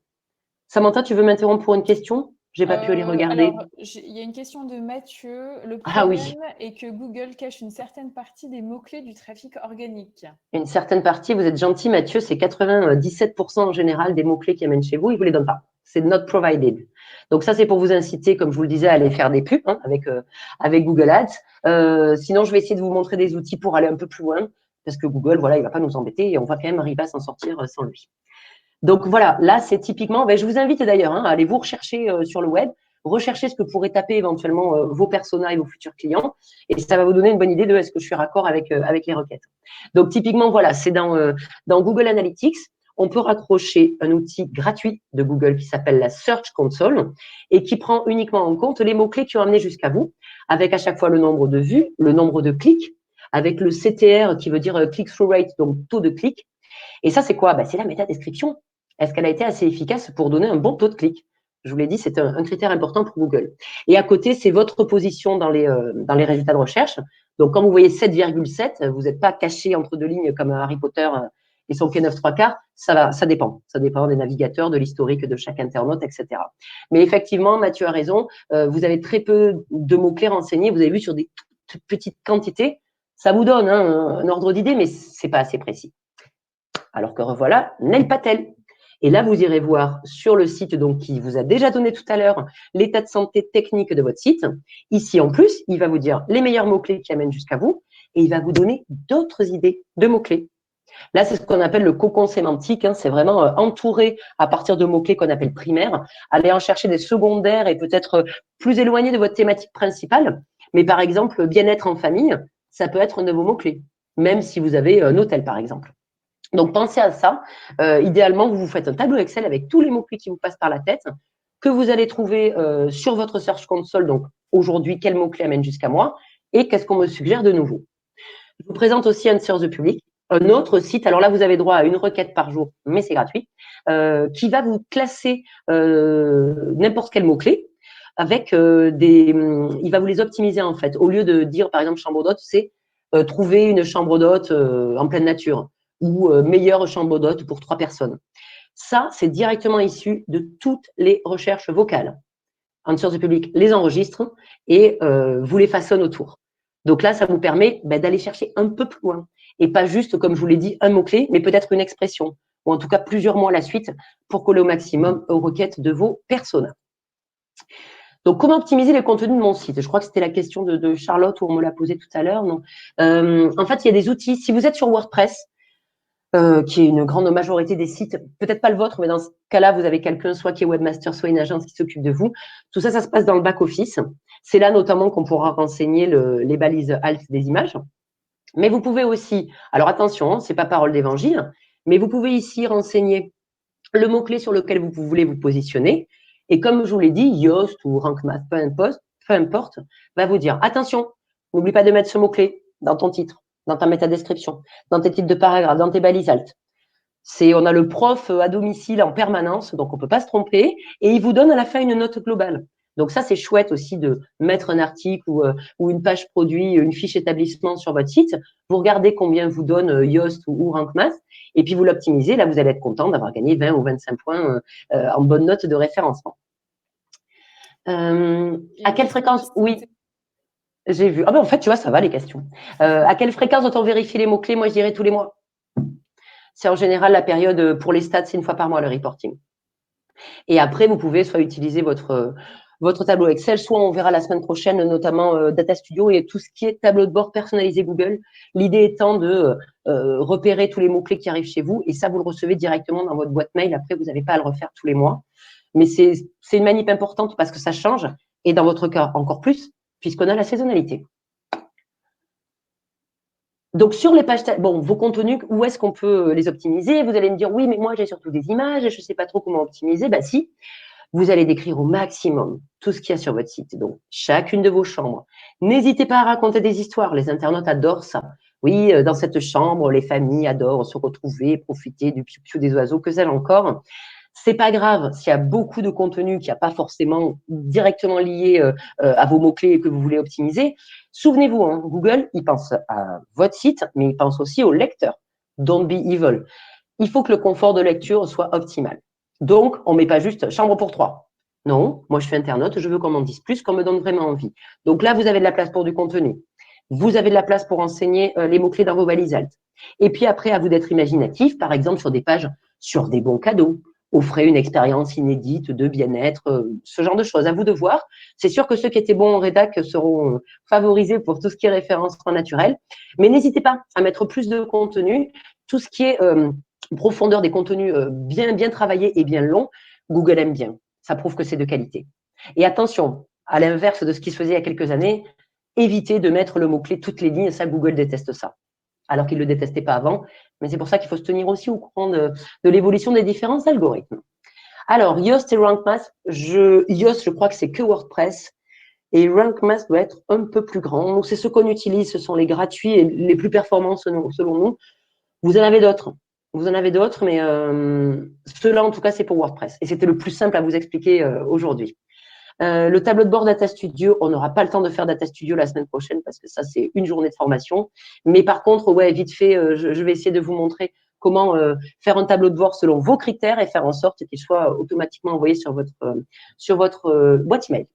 Samantha, tu veux m'interrompre pour une question? J'ai pas pu les regarder. Alors, il y a une question de Mathieu. Le Ah oui, problème est que Google cache une certaine partie des mots-clés du trafic organique. une certaine partie, vous êtes gentil, Mathieu, c'est 97% en général des mots-clés qui amènent chez vous, ils ne vous les donnent pas. C'est not provided. Donc ça, c'est pour vous inciter, comme je vous le disais, à aller faire des pubs avec Google Ads. Sinon, je vais essayer de vous montrer des outils pour aller un peu plus loin, parce que Google, voilà, il ne va pas nous embêter et on va quand même arriver à s'en sortir sans lui. Donc voilà, là, c'est typiquement, je vous invite d'ailleurs à aller vous rechercher sur le web, rechercher ce que pourraient taper éventuellement vos personas et vos futurs clients, et ça va vous donner une bonne idée de est-ce que je suis raccord avec les requêtes. Donc typiquement, voilà, c'est dans Google Analytics, on peut raccrocher un outil gratuit de Google qui s'appelle la Search Console et qui prend uniquement en compte les mots-clés qui ont amené jusqu'à vous, avec à chaque fois le nombre de vues, le nombre de clics, avec le CTR qui veut dire click-through rate, donc taux de clic. Et ça, c'est quoi? C'est la métadescription. Est-ce qu'elle a été assez efficace pour donner un bon taux de clic? Je vous l'ai dit, c'est un critère important pour Google. Et à côté, c'est votre position dans les résultats de recherche. Donc, quand vous voyez 7,7, vous n'êtes pas caché entre deux lignes comme Harry Potter et son P9 3 quarts. Ça dépend. Ça dépend des navigateurs, de l'historique de chaque internaute, etc. Mais effectivement, Mathieu a raison. Vous avez très peu de mots-clés renseignés. Vous avez vu sur des toutes petites quantités. Ça vous donne un ordre d'idée, mais ce n'est pas assez précis. Alors que revoilà Neil Patel. Et là, vous irez voir sur le site donc, qui vous a déjà donné tout à l'heure l'état de santé technique de votre site. Ici, en plus, il va vous dire les meilleurs mots-clés qui amènent jusqu'à vous et il va vous donner d'autres idées de mots-clés. Là, c'est ce qu'on appelle le cocon sémantique. C'est vraiment entouré à partir de mots-clés qu'on appelle primaires. Aller en chercher des secondaires et peut-être plus éloignés de votre thématique principale. Mais par exemple, bien-être en famille, ça peut être un de vos mots-clés, même si vous avez un hôtel, par exemple. Donc, pensez à ça. Idéalement, vous vous faites un tableau Excel avec tous les mots-clés qui vous passent par la tête, que vous allez trouver sur votre Search Console. Donc, aujourd'hui, quels mots-clés amènent jusqu'à moi et qu'est-ce qu'on me suggère de nouveau. Je vous présente aussi Answer the Public, un autre site. Alors là, vous avez droit à une requête par jour, mais c'est gratuit, qui va vous classer n'importe quel mot-clé avec il va vous les optimiser en fait. Au lieu de dire, par exemple, chambre d'hôte, c'est trouver une chambre d'hôte en pleine nature ou meilleure chambre d'hôte pour 3 personnes. Ça, c'est directement issu de toutes les recherches vocales. Answer the Public les enregistre et vous les façonne autour. Donc là, ça vous permet d'aller chercher un peu plus loin et pas juste, comme je vous l'ai dit, un mot-clé, mais peut-être une expression ou en tout cas plusieurs mots à la suite pour coller au maximum aux requêtes de vos personas. Donc, comment optimiser les contenus de mon site? Je crois que c'était la question de Charlotte où on me l'a posé tout à l'heure. En fait, il y a des outils. Si vous êtes sur WordPress, qui est une grande majorité des sites, peut-être pas le vôtre, mais dans ce cas-là, vous avez quelqu'un, soit qui est webmaster, soit une agence qui s'occupe de vous. Tout ça, ça se passe dans le back-office. C'est là notamment qu'on pourra renseigner les balises alt des images. Mais vous pouvez aussi, alors attention, c'est pas parole d'évangile, mais vous pouvez ici renseigner le mot-clé sur lequel vous voulez vous positionner. Et comme je vous l'ai dit, Yoast ou Rank Math, peu importe, va vous dire, attention, n'oublie pas de mettre ce mot-clé dans ton titre, dans ta métadescription, dans tes titres de paragraphe, dans tes balises alt. On a le prof à domicile en permanence, donc on ne peut pas se tromper, et il vous donne à la fin une note globale. Donc ça, c'est chouette aussi de mettre un article ou une page produit, une fiche établissement sur votre site. Vous regardez combien vous donne Yoast ou Rank Math, et puis vous l'optimisez. Là, vous allez être content d'avoir gagné 20 ou 25 points en bonne note de référencement. À quelle fréquence? Oui, j'ai vu. Ah ben en fait, tu vois, ça va les questions. À quelle fréquence doit-on vérifier les mots-clés? Moi, je dirais tous les mois. C'est en général la période pour les stats, c'est une fois par mois le reporting. Et après, vous pouvez soit utiliser votre tableau Excel, soit on verra la semaine prochaine, notamment Data Studio et tout ce qui est tableau de bord personnalisé Google. L'idée étant de repérer tous les mots-clés qui arrivent chez vous et ça, vous le recevez directement dans votre boîte mail. Après, vous n'avez pas à le refaire tous les mois. Mais c'est une manip importante parce que ça change et dans votre cas, encore plus, puisqu'on a la saisonnalité. Donc, sur les pages, vos contenus, où est-ce qu'on peut les optimiser? Vous allez me dire, oui, mais moi, j'ai surtout des images et je ne sais pas trop comment optimiser. Si, vous allez décrire au maximum tout ce qu'il y a sur votre site. Donc, chacune de vos chambres. N'hésitez pas à raconter des histoires. Les internautes adorent ça. Oui, dans cette chambre, les familles adorent se retrouver, profiter du piou-piou des oiseaux, que sais-je encore. C'est pas grave s'il y a beaucoup de contenu qui n'a pas forcément directement lié à vos mots-clés que vous voulez optimiser. Souvenez-vous, Google, il pense à votre site, mais il pense aussi au lecteur. Don't be evil. Il faut que le confort de lecture soit optimal. Donc, on ne met pas juste chambre pour 3. Non, moi je suis internaute, je veux qu'on m'en dise plus, qu'on me donne vraiment envie. Donc là, vous avez de la place pour du contenu. Vous avez de la place pour enseigner les mots-clés dans vos valises alt. Et puis après, à vous d'être imaginatif, par exemple sur des pages, sur des bons cadeaux. Offrez une expérience inédite de bien-être, ce genre de choses. À vous de voir. C'est sûr que ceux qui étaient bons en rédac seront favorisés pour tout ce qui est référencement naturel. Mais n'hésitez pas à mettre plus de contenu. Tout ce qui est profondeur des contenus bien travaillés et bien longs, Google aime bien. Ça prouve que c'est de qualité. Et attention, à l'inverse de ce qui se faisait il y a quelques années, évitez de mettre le mot-clé toutes les lignes. Ça, Google déteste ça. Alors qu'il ne le détestait pas avant. Mais c'est pour ça qu'il faut se tenir aussi au courant de l'évolution des différents algorithmes. Alors, Yoast et Rank Math, Yoast, je crois que c'est que WordPress. Et Rank Math doit être un peu plus grand. Donc, c'est ce qu'on utilise. Ce sont les gratuits et les plus performants selon nous. Vous en avez d'autres. Mais ceux-là, en tout cas, c'est pour WordPress. Et c'était le plus simple à vous expliquer aujourd'hui. Le tableau de bord Data Studio, on n'aura pas le temps de faire Data Studio la semaine prochaine parce que ça, c'est une journée de formation. Mais par contre, ouais, vite fait, je vais essayer de vous montrer comment faire un tableau de bord selon vos critères et faire en sorte qu'il soit automatiquement envoyé sur votre boîte email.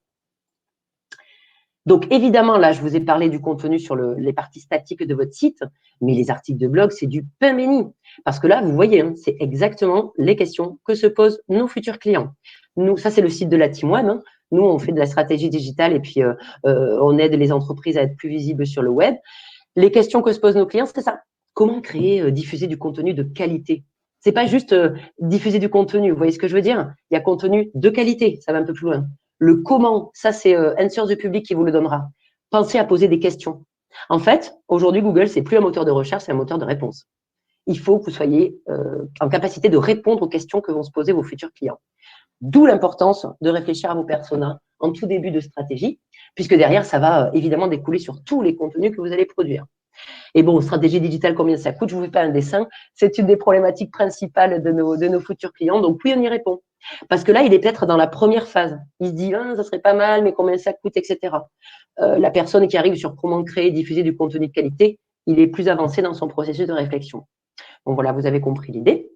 Donc, évidemment, là, je vous ai parlé du contenu sur les parties statiques de votre site, mais les articles de blog, c'est du pain béni. Parce que là, vous voyez, hein, c'est exactement les questions que se posent nos futurs clients. Nous, ça, c'est le site de la Team Web. Hein. Nous, on fait de la stratégie digitale et puis on aide les entreprises à être plus visibles sur le web. Les questions que se posent nos clients, c'est ça. Comment créer, diffuser du contenu de qualité? C'est pas juste diffuser du contenu. Vous voyez ce que je veux dire? Il y a contenu de qualité. Ça va un peu plus loin. Le comment, ça, c'est Answer the Public qui vous le donnera. Pensez à poser des questions. En fait, aujourd'hui, Google, c'est plus un moteur de recherche, c'est un moteur de réponse. Il faut que vous soyez en capacité de répondre aux questions que vont se poser vos futurs clients. D'où l'importance de réfléchir à vos personas en tout début de stratégie, puisque derrière, ça va évidemment découler sur tous les contenus que vous allez produire. Et bon, stratégie digitale, combien ça coûte? Je ne vous fais pas un dessin. C'est une des problématiques principales de nos futurs clients. Donc, oui, on y répond. Parce que là, il est peut-être dans la première phase. Il se dit, ça serait pas mal, mais combien ça coûte, etc. La personne qui arrive sur comment créer et diffuser du contenu de qualité, il est plus avancé dans son processus de réflexion. Donc, voilà, vous avez compris l'idée.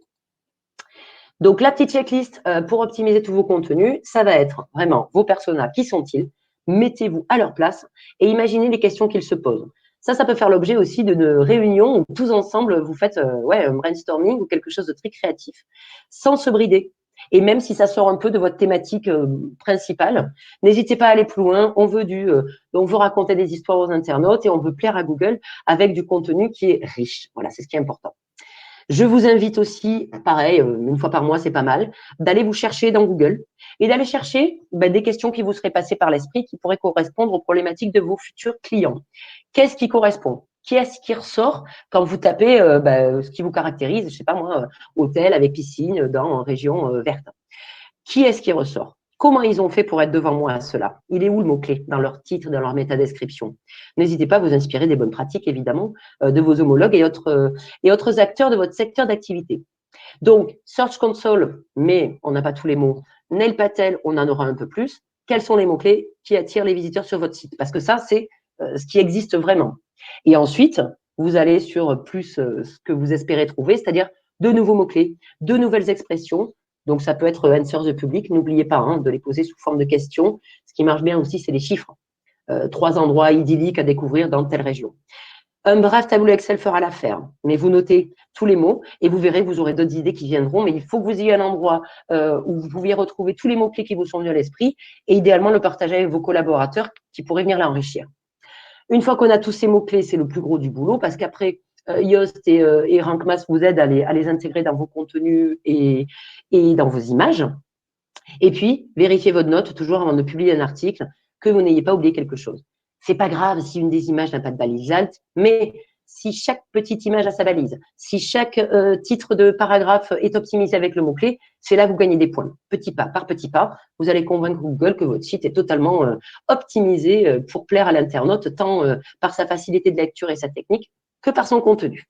Donc, la petite checklist pour optimiser tous vos contenus, ça va être vraiment vos personas, qui sont-ils? Mettez-vous à leur place et imaginez les questions qu'ils se posent. Ça peut faire l'objet aussi d'une réunion où tous ensemble, vous faites un brainstorming ou quelque chose de très créatif, sans se brider. Et même si ça sort un peu de votre thématique principale, n'hésitez pas à aller plus loin. On veut raconter des histoires aux internautes et on veut plaire à Google avec du contenu qui est riche. Voilà, c'est ce qui est important. Je vous invite aussi, pareil, une fois par mois, c'est pas mal, d'aller vous chercher dans Google et d'aller chercher des questions qui vous seraient passées par l'esprit qui pourraient correspondre aux problématiques de vos futurs clients. Qu'est-ce qui correspond? Qu'est-ce qui ressort quand vous tapez ce qui vous caractérise, je ne sais pas moi, hôtel avec piscine dans région verte? Qui est-ce qui ressort? Comment ils ont fait pour être devant moi à cela? Il est où le mot-clé dans leur titre, dans leur métadescription? N'hésitez pas à vous inspirer des bonnes pratiques, évidemment, de vos homologues et autres acteurs de votre secteur d'activité. Donc, Search Console, mais on n'a pas tous les mots. Neil Patel, on en aura un peu plus. Quels sont les mots-clés qui attirent les visiteurs sur votre site? Parce que ça, c'est ce qui existe vraiment. Et ensuite, vous allez sur plus ce que vous espérez trouver, c'est-à-dire de nouveaux mots-clés, de nouvelles expressions. Donc, ça peut être Answer the Public. N'oubliez pas de les poser sous forme de questions. Ce qui marche bien aussi, c'est les chiffres. 3 endroits idylliques à découvrir dans telle région. Un bref tableau Excel fera l'affaire, mais vous notez tous les mots et vous verrez, vous aurez d'autres idées qui viendront, mais il faut que vous ayez un endroit où vous pouviez retrouver tous les mots-clés qui vous sont venus à l'esprit et idéalement le partager avec vos collaborateurs qui pourraient venir l'enrichir. Une fois qu'on a tous ces mots-clés, c'est le plus gros du boulot parce qu'après, Yoast et Rank Math vous aident à les intégrer dans vos contenus et dans vos images. Et puis, vérifiez votre note toujours avant de publier un article, que vous n'ayez pas oublié quelque chose. C'est pas grave si une des images n'a pas de balise alt, mais si chaque petite image a sa balise, si chaque titre de paragraphe est optimisé avec le mot-clé, c'est là que vous gagnez des points. Petit pas par petit pas, vous allez convaincre Google que votre site est totalement optimisé pour plaire à l'internaute, tant par sa facilité de lecture et sa technique que par son contenu.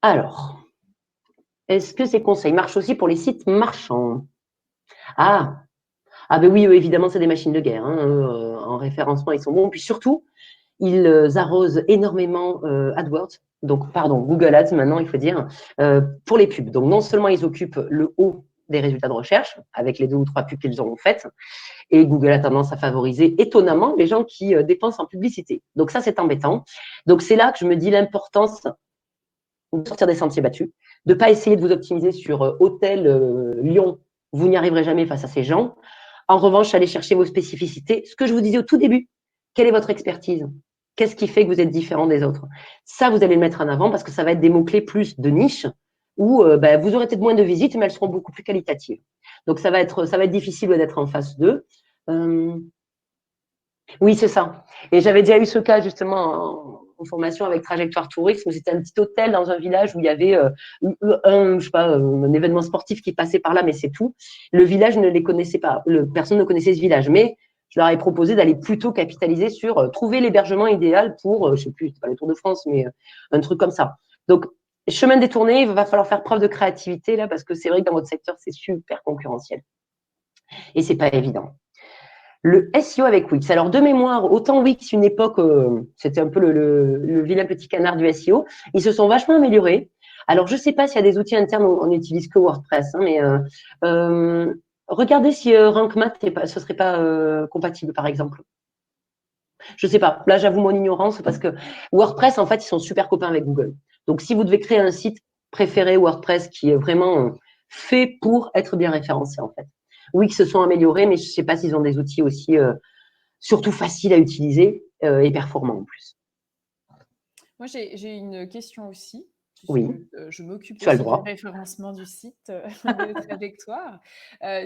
Alors, est-ce que ces conseils marchent aussi pour les sites marchands? Ah ben oui, évidemment, c'est des machines de guerre. En référencement, ils sont bons. Puis surtout, Ils arrosent énormément AdWords, donc pardon, Google Ads maintenant, il faut dire, pour les pubs. Donc non seulement ils occupent le haut des résultats de recherche avec les 2 ou 3 pubs qu'ils auront faites, et Google a tendance à favoriser étonnamment les gens qui dépensent en publicité. Donc ça, c'est embêtant. Donc c'est là que je me dis l'importance de sortir des sentiers battus, de ne pas essayer de vous optimiser sur Hôtel Lyon. Vous n'y arriverez jamais face à ces gens. En revanche, allez chercher vos spécificités. Ce que je vous disais au tout début, quelle est votre expertise? Qu'est-ce qui fait que vous êtes différent des autres? Ça, vous allez le mettre en avant parce que ça va être des mots-clés plus de niche où vous aurez peut-être moins de visites, mais elles seront beaucoup plus qualitatives. Donc, ça va être difficile d'être en phase 2. Oui, c'est ça. Et j'avais déjà eu ce cas justement en formation avec Trajectoire Tourisme. C'était un petit hôtel dans un village où il y avait je sais pas, un événement sportif qui passait par là, mais c'est tout. Le village ne les connaissait pas. Personne ne connaissait ce village. Mais je leur ai proposé d'aller plutôt capitaliser sur trouver l'hébergement idéal pour, je sais plus, c'est pas le Tour de France, mais un truc comme ça. Donc, chemin détourné, il va falloir faire preuve de créativité là, parce que c'est vrai que dans votre secteur, c'est super concurrentiel. Et c'est pas évident. Le SEO avec Wix. Alors, de mémoire, autant Wix, une époque, c'était un peu le vilain petit canard du SEO. Ils se sont vachement améliorés. Alors, je ne sais pas s'il y a des outils internes où on n'utilise que WordPress, hein, mais regardez si Rank Math, ce serait pas compatible, par exemple. Je ne sais pas. Là, j'avoue mon ignorance parce que WordPress, en fait, ils sont super copains avec Google. Donc, si vous devez créer un site préféré WordPress qui est vraiment fait pour être bien référencé, en fait. Wix se sont améliorés, mais je ne sais pas s'ils ont des outils aussi surtout faciles à utiliser et performants en plus. Moi, j'ai une question aussi, puisque Oui, je m'occupe tu as le aussi du droit. référencement du site de Trajectoire.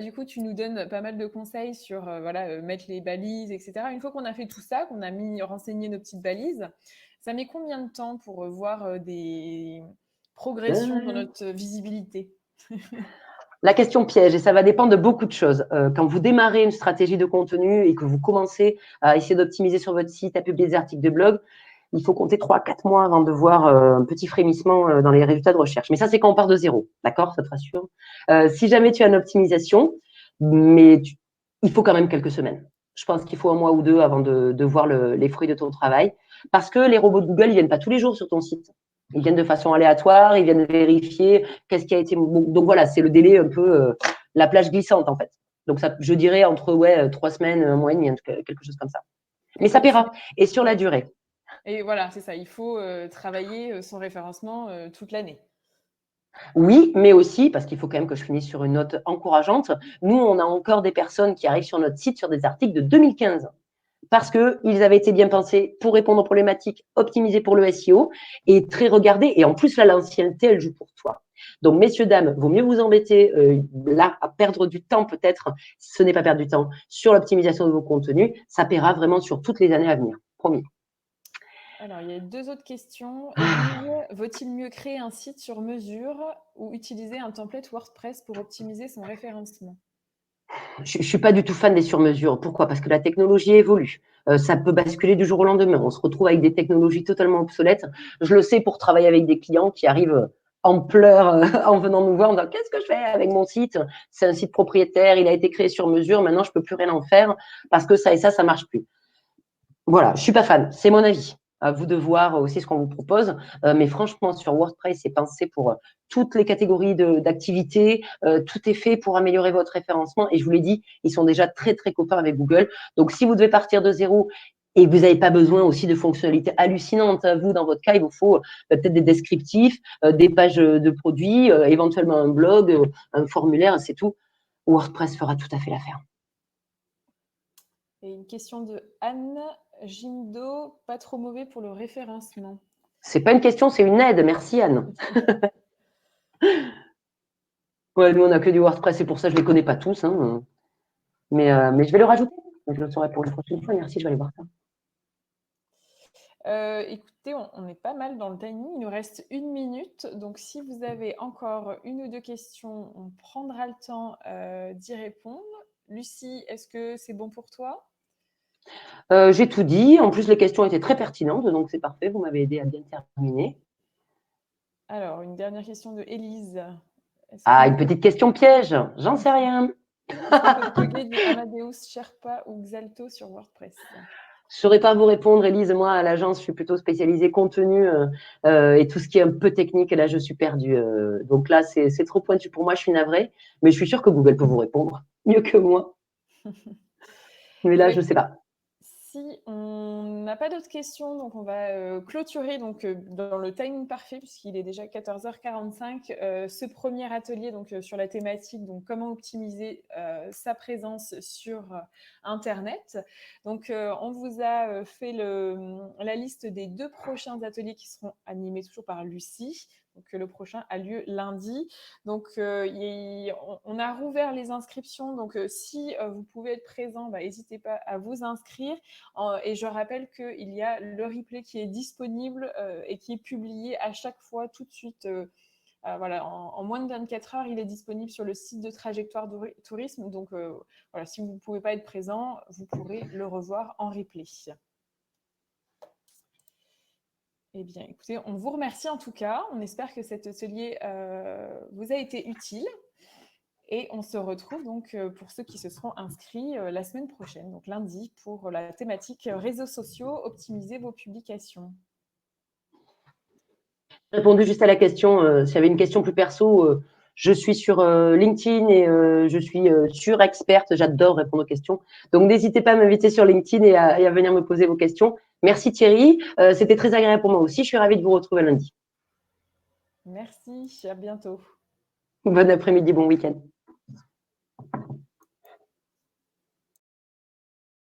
Du coup, tu nous donnes pas mal de conseils sur voilà, mettre les balises, etc. Une fois qu'on a fait tout ça, qu'on a renseigné nos petites balises, ça met combien de temps pour voir des progressions dans notre visibilité? La question piège, et ça va dépendre de beaucoup de choses. Quand vous démarrez une stratégie de contenu et que vous commencez à essayer d'optimiser sur votre site, à publier des articles de blog, il faut compter 3-4 mois avant de voir un petit frémissement dans les résultats de recherche. Mais ça, c'est quand on part de zéro. D'accord? Ça te rassure. Si jamais tu as une optimisation, mais il faut quand même quelques semaines. Je pense qu'il faut un mois ou deux avant de voir les fruits de ton travail. Parce que les robots de Google, ils viennent pas tous les jours sur ton site. Ils viennent de façon aléatoire, ils viennent vérifier qu'est-ce qui a été. Donc voilà, c'est le délai un peu, la plage glissante en fait. Donc ça, je dirais entre 3 semaines, un mois et demi, quelque chose comme ça. Et Mais ça comme tu paiera. dis, Et sur la ouais. durée. Et voilà, c'est ça. Il faut travailler son référencement toute l'année. Oui, mais aussi, parce qu'il faut quand même que je finisse sur une note encourageante, nous, on a encore des personnes qui arrivent sur notre site sur des articles de 2015 parce qu'ils avaient été bien pensés pour répondre aux problématiques, optimisés pour le SEO et très regardés. Et en plus, là, l'ancienneté, elle joue pour toi. Donc, messieurs, dames, vaut mieux vous embêter là à perdre du temps peut-être, ce n'est pas perdre du temps, sur l'optimisation de vos contenus. Ça paiera vraiment sur toutes les années à venir. Promis. Alors, il y a deux autres questions. Élise, vaut-il mieux créer un site sur mesure ou utiliser un template WordPress pour optimiser son référencement? Je ne suis pas du tout fan des surmesures. Pourquoi? Parce que la technologie évolue. Ça peut basculer du jour au lendemain. On se retrouve avec des technologies totalement obsolètes. Je le sais pour travailler avec des clients qui arrivent en pleurs en venant nous voir en disant qu'est-ce que je fais avec mon site? C'est un site propriétaire, il a été créé sur mesure, maintenant je ne peux plus rien en faire parce que ça et ça ne marche plus. Voilà, je suis pas fan, c'est mon avis. À vous de voir aussi ce qu'on vous propose. Mais franchement, sur WordPress, c'est pensé pour toutes les catégories d'activités. Tout est fait pour améliorer votre référencement. Et je vous l'ai dit, ils sont déjà très, très copains avec Google. Donc, si vous devez partir de zéro et que vous n'avez pas besoin aussi de fonctionnalités hallucinantes, vous, dans votre cas, il vous faut peut-être des descriptifs, des pages de produits, éventuellement un blog, un formulaire, c'est tout. WordPress fera tout à fait l'affaire. Et une question de Anne Gindo, pas trop mauvais pour le référencement. C'est pas une question, c'est une aide. Merci, Anne. Ouais, nous, on n'a que du WordPress, c'est pour ça que je ne les connais pas tous. Hein. Mais je vais le rajouter. Je le saurai pour la prochaine fois. Merci, je vais aller voir ça. Écoutez, on est pas mal dans le timing. Il nous reste 1 minute. Donc, si vous avez encore une ou deux questions, on prendra le temps d'y répondre. Lucie, est-ce que c'est bon pour toi? J'ai tout dit. En plus, les questions étaient très pertinentes, donc c'est parfait. Vous m'avez aidé à bien terminer. Alors, une dernière question de Élise. Est-ce Ah, qu'on une peut, petite question piège. J'en sais rien. est-ce qu'on peut plugger du Amadeus, Sherpa ou Xalto sur WordPress? saurais pas vous répondre, Élise. Moi, à l'agence, je suis plutôt spécialisée contenu et tout ce qui est un peu technique. Et là, je suis perdue. Donc là, c'est trop pointu pour moi. Je suis navrée, mais je suis sûre que Google peut vous répondre mieux que moi. Mais Eh là, ben, je sais pas. si on n'a pas d'autres questions, donc on va clôturer donc, dans le timing parfait, puisqu'il est déjà 14h45, ce premier atelier donc, sur la thématique donc, comment optimiser sa présence sur Internet. Donc, on vous a fait la liste des 2 prochains ateliers qui seront animés toujours par Lucie. Donc, le prochain a lieu lundi. Donc, on a rouvert les inscriptions. Donc, si vous pouvez être présent, n'hésitez pas à vous inscrire. Et je rappelle qu'il y a le replay qui est disponible et qui est publié à chaque fois tout de suite. Voilà, en moins de 24 heures, il est disponible sur le site de Trajectoire Tourisme. Donc, voilà, si vous ne pouvez pas être présent, vous pourrez le revoir en replay. Eh bien, écoutez, on vous remercie en tout cas. On espère que cet atelier vous a été utile. Et on se retrouve donc pour ceux qui se seront inscrits la semaine prochaine, donc lundi, pour la thématique réseaux sociaux, optimiser vos publications. J'ai répondu juste à la question. S'il y avait une question plus perso, je suis sur LinkedIn et je suis sur-experte. J'adore répondre aux questions. Donc, n'hésitez pas à m'inviter sur LinkedIn et à venir me poser vos questions. Merci Thierry. C'était très agréable pour moi aussi. Je suis ravie de vous retrouver lundi. Merci, à bientôt. Bon après-midi, bon week-end.